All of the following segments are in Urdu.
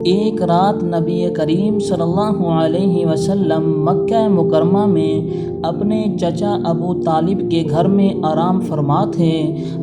ایک رات نبی کریم صلی اللہ علیہ وسلم مکہ مکرمہ میں اپنے چچا ابو طالب کے گھر میں آرام فرما تھے۔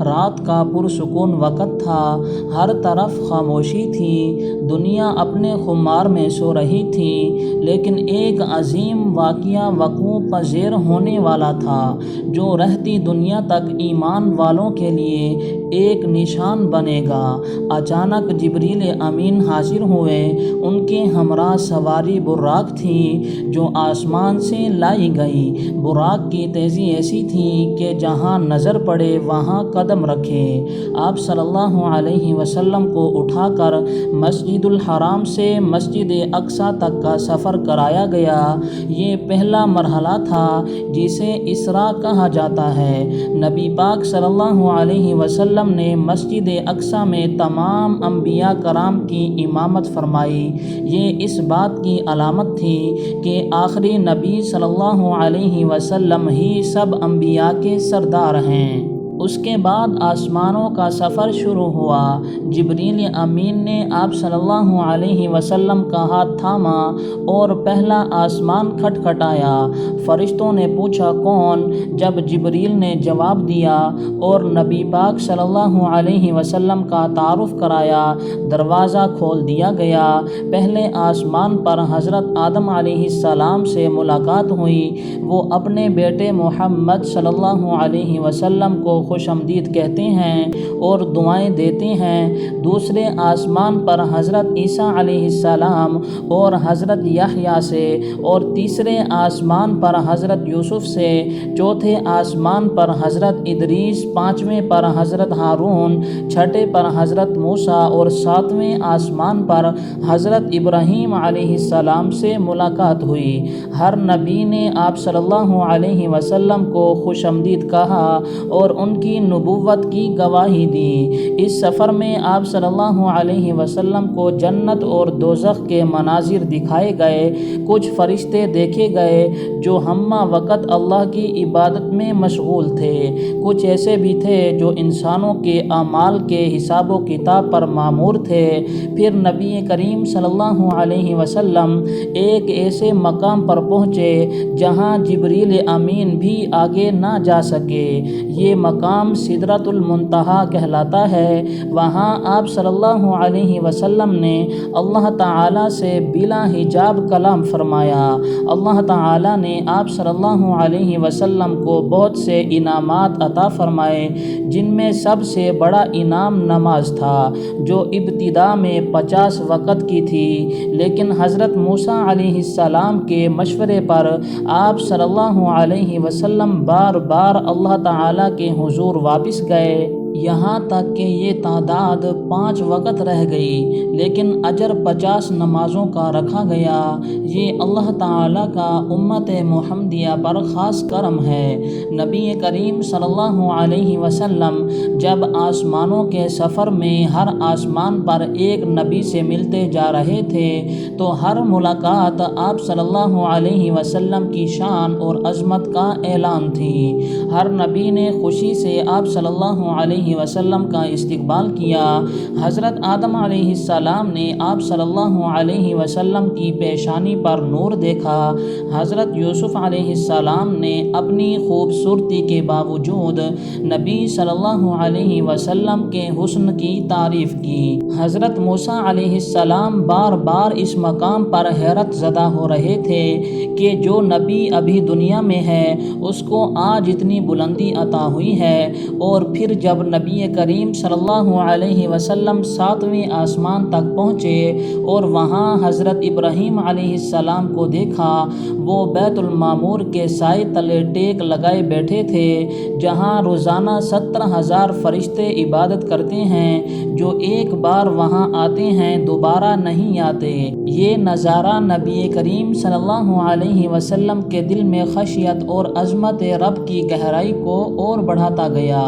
رات کا پرسکون وقت تھا، ہر طرف خاموشی تھی، دنیا اپنے خمار میں سو رہی تھی، لیکن ایک عظیم واقعہ وقوع پذیر ہونے والا تھا جو رہتی دنیا تک ایمان والوں کے لیے ایک نشان بنے گا۔ اچانک جبریل امین حاضر ہوئے۔ ان کے ہمراہ سواری براق تھی جو آسمان سے لائی گئی۔ براق کی تیزی ایسی تھی کہ جہاں نظر پڑے وہاں قدم رکھے۔ آپ صلی اللہ علیہ وسلم کو اٹھا کر مسجد الحرام سے مسجد اقصیٰ تک کا سفر کرایا گیا۔ یہ پہلا مرحلہ تھا جسے اسراء کہا جاتا ہے۔ نبی پاک صلی اللہ علیہ وسلم نے مسجد اقصیٰ میں تمام انبیاء کرام کی امامت فرمائی۔ یہ اس بات کی علامت تھی کہ آخری نبی صلی اللہ علیہ وسلم ہی سب انبیاء کے سردار ہیں۔ اس کے بعد آسمانوں کا سفر شروع ہوا۔ جبریل امین نے آپ صلی اللہ علیہ وسلم کا ہاتھ تھاما اور پہلا آسمان کھٹکھٹایا۔ فرشتوں نے پوچھا کون؟ جب جبریل نے جواب دیا اور نبی پاک صلی اللہ علیہ وسلم کا تعارف کرایا، دروازہ کھول دیا گیا۔ پہلے آسمان پر حضرت آدم علیہ السلام سے ملاقات ہوئی۔ وہ اپنے بیٹے محمد صلی اللہ علیہ وسلم کو خوش آمدید کہتے ہیں اور دعائیں دیتے ہیں۔ دوسرے آسمان پر حضرت عیسیٰ علیہ السلام اور حضرت یحییٰ سے، اور تیسرے آسمان پر حضرت یوسف سے، چوتھے آسمان پر حضرت ادریس، پانچویں پر حضرت ہارون، چھٹے پر حضرت موسیٰ اور ساتویں آسمان پر حضرت ابراہیم علیہ السلام سے ملاقات ہوئی۔ ہر نبی نے آپ صلی اللہ علیہ وسلم کو خوش آمدید کہا اور ان کی نبوت کی گواہی دی۔ اس سفر میں آپ صلی اللہ علیہ وسلم کو جنت اور دوزخ کے مناظر دکھائے گئے۔ کچھ فرشتے دیکھے گئے جو ہمہ وقت اللہ کی عبادت میں مشغول تھے۔ کچھ ایسے بھی تھے جو انسانوں کے اعمال کے حساب و کتاب پر مامور تھے۔ پھر نبی کریم صلی اللہ علیہ وسلم ایک ایسے مقام پر پہنچے جہاں جبریل امین بھی آگے نہ جا سکے۔ یہ مقام سدرۃ المنتہا کہلاتا ہے۔ وہاں آپ صلی اللہ علیہ وسلم نے اللہ تعالیٰ سے بلا حجاب کلام فرمایا۔ اللہ تعالیٰ نے آپ صلی اللہ علیہ وسلم کو بہت سے انعامات عطا فرمائے، جن میں سب سے بڑا انعام نماز تھا جو ابتدا میں 50 وقت کی تھی، لیکن حضرت موسیٰ علیہ السلام کے مشورے پر آپ صلی اللہ علیہ وسلم بار بار اللہ تعالیٰ کے حضور واپس گئے، یہاں تک کہ یہ تعداد 5 وقت رہ گئی، لیکن اجر 50 نمازوں کا رکھا گیا۔ یہ اللہ تعالیٰ کا امت محمدیہ پر خاص کرم ہے۔ نبی کریم صلی اللہ علیہ وسلم جب آسمانوں کے سفر میں ہر آسمان پر ایک نبی سے ملتے جا رہے تھے تو ہر ملاقات آپ صلی اللہ علیہ وسلم کی شان اور عظمت کا اعلان تھی۔ ہر نبی نے خوشی سے آپ صلی اللہ علیہ وسلم کا استقبال کیا۔ حضرت آدم علیہ السلام نے آپ صلی اللہ علیہ وسلم کی پیشانی پر نور دیکھا۔ حضرت یوسف علیہ السلام نے اپنی خوبصورتی کے باوجود نبی صلی اللہ علیہ وسلم کے حسن کی تعریف کی۔ حضرت موسیٰ علیہ السلام بار بار اس مقام پر حیرت زدہ ہو رہے تھے کہ جو نبی ابھی دنیا میں ہے اس کو آج اتنی بلندی عطا ہوئی ہے۔ اور پھر جب نبی کریم صلی اللہ علیہ وسلم 7ویں آسمان تک پہنچے اور وہاں حضرت ابراہیم علیہ السلام کو دیکھا، وہ بیت المعمور کے سائے تلے ٹیک لگائے بیٹھے تھے، جہاں روزانہ 70,000 فرشتے عبادت کرتے ہیں جو ایک بار وہاں آتے ہیں دوبارہ نہیں آتے۔ یہ نظارہ نبی کریم صلی اللہ علیہ وسلم کے دل میں خشیت اور عظمت رب کی گہرائی کو اور بڑھاتا گیا۔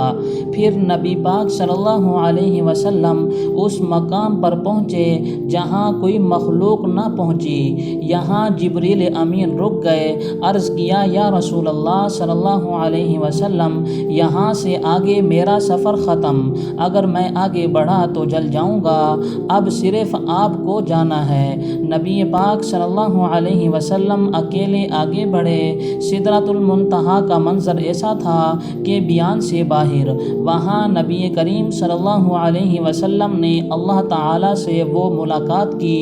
پھر نبی پاک صلی اللہ علیہ وسلم اس مقام پر پہنچے جہاں وہاں کوئی مخلوق نہ پہنچی۔ یہاں جبریل امین رک گئے۔ عرض کیا یا رسول اللہ صلی اللہ علیہ وسلم، یہاں سے آگے میرا سفر ختم، اگر میں آگے بڑھا تو جل جاؤں گا، اب صرف آپ کو جانا ہے۔ نبی پاک صلی اللہ علیہ وسلم اکیلے آگے بڑھے۔ سدرۃ المنتہا کا منظر ایسا تھا کہ بیان سے باہر۔ وہاں نبی کریم صلی اللہ علیہ وسلم نے اللہ تعالیٰ سے وہ ملاقات کی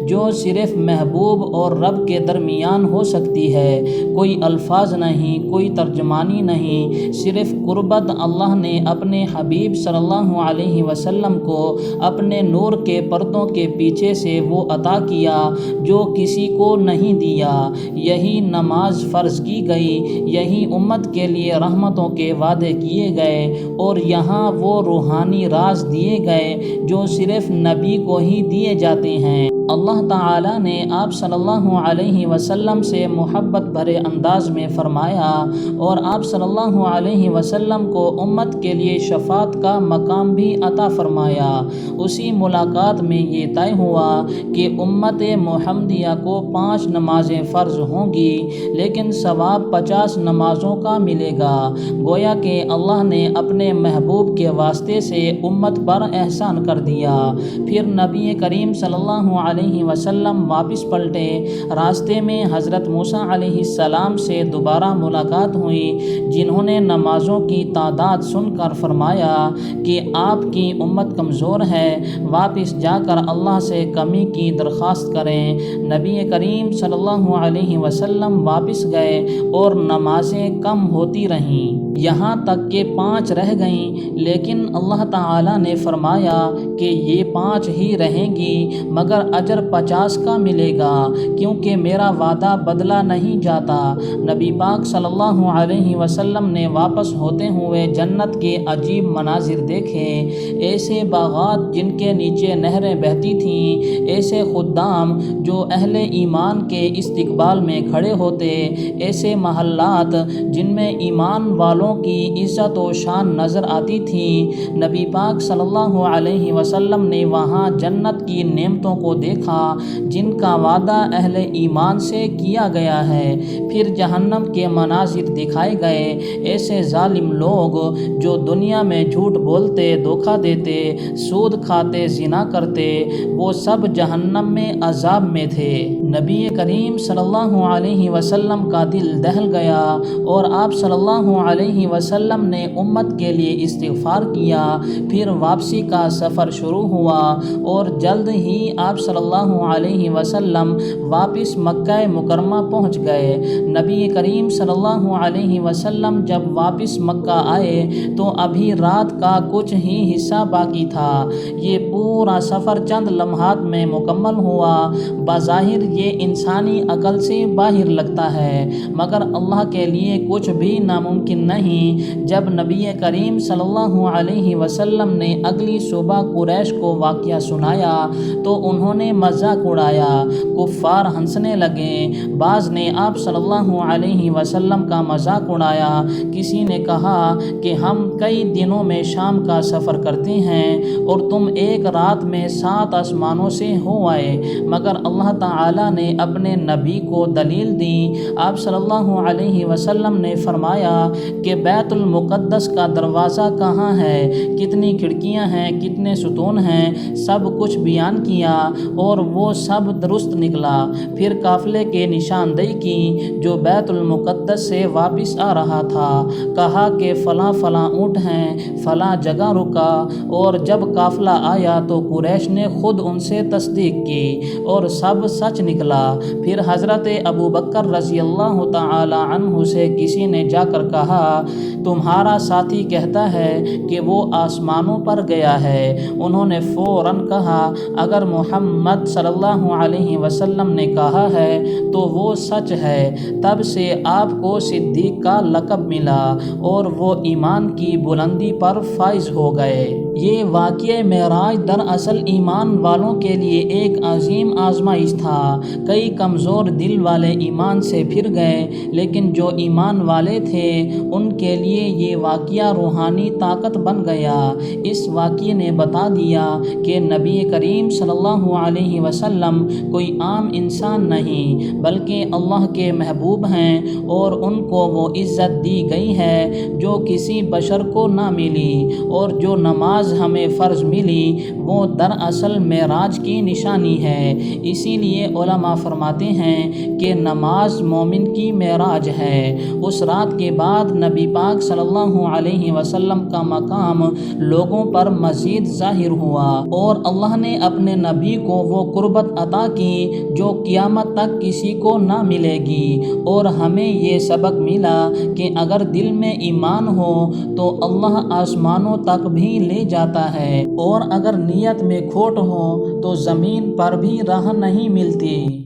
جو صرف محبوب اور رب کے درمیان ہو سکتی ہے۔ کوئی الفاظ نہیں، کوئی ترجمانی نہیں، صرف قربت اللہ نے اپنے حبیب صلی اللہ علیہ وسلم کو اپنے نور کے پردوں کے پیچھے سے وہ عطا کیا جو کسی کو نہیں دیا۔ یہی نماز فرض کی گئی، یہی امت کے لیے رحمتوں کے وعدے کیے گئے، اور یہاں وہ روحانی راز دیے گئے جو صرف نبی کو ہی دیے جاتے ہیں۔ اللہ تعالیٰ نے آپ صلی اللہ علیہ وسلم سے محبت بھرے انداز میں فرمایا، اور آپ صلی اللہ علیہ وسلم کو امت کے لیے شفاعت کا مقام بھی عطا فرمایا۔ اسی ملاقات میں یہ طے ہوا کہ امت محمدیہ کو 5 نمازیں فرض ہوں گی، لیکن ثواب 50 نمازوں کا ملے گا۔ گویا کہ اللہ نے اپنے محبوب کے واسطے سے امت پر احسان کر دیا۔ پھر نبی کریم صلی اللہ علیہ وسلم واپس پلٹے۔ راستے میں حضرت موسیٰ علیہ السلام سے دوبارہ ملاقات ہوئی، جنہوں نے نمازوں کی تعداد سن کر فرمایا کہ آپ کی امت کمزور ہے، واپس جا کر اللہ سے کمی کی درخواست کریں۔ نبی کریم صلی اللہ علیہ وسلم واپس گئے اور نمازیں کم ہوتی رہیں، یہاں تک کہ 5 رہ گئیں، لیکن اللہ تعالیٰ نے فرمایا کہ یہ 5 ہی رہیں گی، مگر اجر 50 کا ملے گا، کیونکہ میرا وعدہ بدلا نہیں جاتا۔ نبی پاک صلی اللہ علیہ وسلم نے واپس ہوتے ہوئے جنت کے عجیب مناظر دیکھے، ایسے باغات جن کے نیچے نہریں بہتی تھیں، ایسے خدام جو اہل ایمان کے استقبال میں کھڑے ہوتے، ایسے محلات جن میں ایمان والوں کی عزت و شان نظر آتی تھی۔ نبی پاک صلی اللہ علیہ وسلم نے وہاں جنت کی نعمتوں کو دیکھا جن کا وعدہ اہل ایمان سے کیا گیا ہے۔ پھر جہنم کے مناظر دکھائے گئے، ایسے ظالم لوگ جو دنیا میں جھوٹ بولتے، دھوکہ دیتے، سود کھاتے، زنا کرتے، وہ سب جہنم میں عذاب میں تھے۔ نبی کریم صلی اللہ علیہ وسلم کا دل دہل گیا، اور آپ صلی اللہ علیہ وسلم نے امت کے لیے استغفار کیا۔ پھر واپسی کا سفر شروع ہوا، اور جلد ہی آپ صلی اللہ علیہ وسلم واپس مکہ مکرمہ پہنچ گئے۔ نبی کریم صلی اللہ علیہ وسلم جب واپس مکہ آئے تو ابھی رات کا کچھ ہی حصہ باقی تھا۔ یہ پورا سفر چند لمحات میں مکمل ہوا۔ بظاہر یہ انسانی عقل سے باہر لگتا ہے، مگر اللہ کے لیے کچھ بھی ناممکن نہیں۔ جب نبی کریم صلی اللہ علیہ وسلم نے اگلی صبح قریش کو واقعہ سنایا تو انہوں نے مذاق اڑایا، کفار ہنسنے لگے۔ بعض نے آپ صلی اللہ علیہ وسلم کا مذاق اڑایا۔ کسی نے کہا کہ ہم کئی دنوں میں شام کا سفر کرتے ہیں اور تم ایک رات میں 7 آسمانوں سے ہو آئے، مگر اللہ تعالیٰ نے اپنے نبی کو دلیل دی۔ آپ صلی اللہ علیہ وسلم نے فرمایا کہ بیت المقدس کا دروازہ کہاں ہے، کتنی کھڑکیاں ہیں، کتنے ستون ہیں، سب کچھ بیان کیا، اور وہ سب درست نکلا۔ پھر قافلے کے نشاندہی کی جو بیت المقدس سے واپس آ رہا تھا، کہا کہ فلاں فلاں اونٹ ہیں، فلاں جگہ رکا، اور جب قافلہ آیا تو قریش نے خود ان سے تصدیق کی اور سب سچ نکلا۔ پھر حضرت ابوبکر رضی اللہ تعالی عنہ سے کسی نے جا کر کہا، تمہارا ساتھی کہتا ہے کہ وہ آسمانوں پر گیا ہے۔ انہوں نے فوراً کہا، اگر محمد صلی اللہ علیہ وسلم نے کہا ہے تو وہ سچ ہے۔ تب سے آپ کو صدیق کا لقب ملا، اور وہ ایمان کی بلندی پر فائز ہو گئے۔ یہ واقعہ معراج دراصل ایمان والوں کے لیے ایک عظیم آزمائش تھا۔ کئی کمزور دل والے ایمان سے پھر گئے، لیکن جو ایمان والے تھے ان کے لیے یہ واقعہ روحانی طاقت بن گیا۔ اس واقعے نے بتا دیا کہ نبی کریم صلی اللہ علیہ وسلم کوئی عام انسان نہیں بلکہ اللہ کے محبوب ہیں، اور ان کو وہ عزت دی گئی ہے جو کسی بشر کو نہ ملی، اور جو نماز ہمیں فرض ملی وہ دراصل معراج کی نشانی ہے۔ اسی لیے علماء فرماتے ہیں کہ نماز مومن کی معراج ہے۔ اس رات کے بعد نبی پاک صلی اللہ علیہ وسلم کا مقام لوگوں پر مزید ظاہر ہوا، اور اللہ نے اپنے نبی کو وہ قربت عطا کی جو قیامت تک کسی کو نہ ملے گی۔ اور ہمیں یہ سبق ملا کہ اگر دل میں ایمان ہو تو اللہ آسمانوں تک بھی لے جاتا ہے، اور اگر نیت میں کھوٹ ہو تو زمین پر بھی راہ نہیں ملتی۔